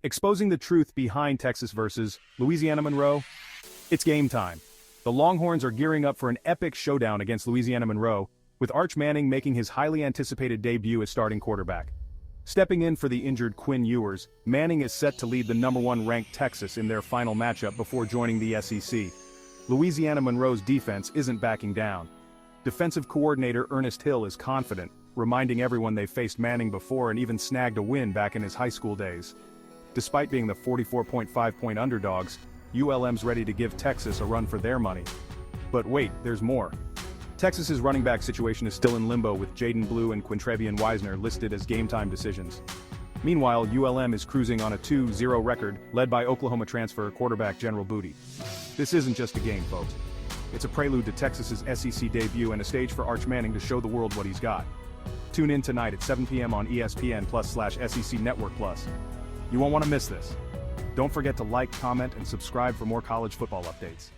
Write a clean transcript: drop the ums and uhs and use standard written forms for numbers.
Exposing the truth behind Texas versus Louisiana-Monroe. It's game time. The Longhorns are gearing up for an epic showdown against Louisiana-Monroe, with Arch Manning making his highly anticipated debut as starting quarterback. Stepping in for the injured Quinn Ewers, Manning is set to lead the #1 ranked Texas in their final matchup before joining the SEC. Louisiana-Monroe's defense isn't backing down. Defensive coordinator Earnest Hill is confident, reminding everyone they've faced Manning before and even snagged a win back in his high school days. Despite being the 44.5-point underdogs, ULM's ready to give Texas a run for their money. But wait, there's more. Texas's running back situation is still in limbo with Jaden Blue and Quintravian Wisner listed as game-time decisions. Meanwhile, ULM is cruising on a 2-0 record, led by Oklahoma transfer quarterback General Booty. This isn't just a game, folks. It's a prelude to Texas's SEC debut and a stage for Arch Manning to show the world what he's got. Tune in tonight at 7 p.m. on ESPN+/SEC Network Plus. You won't want to miss this. Don't forget to like, comment, and subscribe for more college football updates.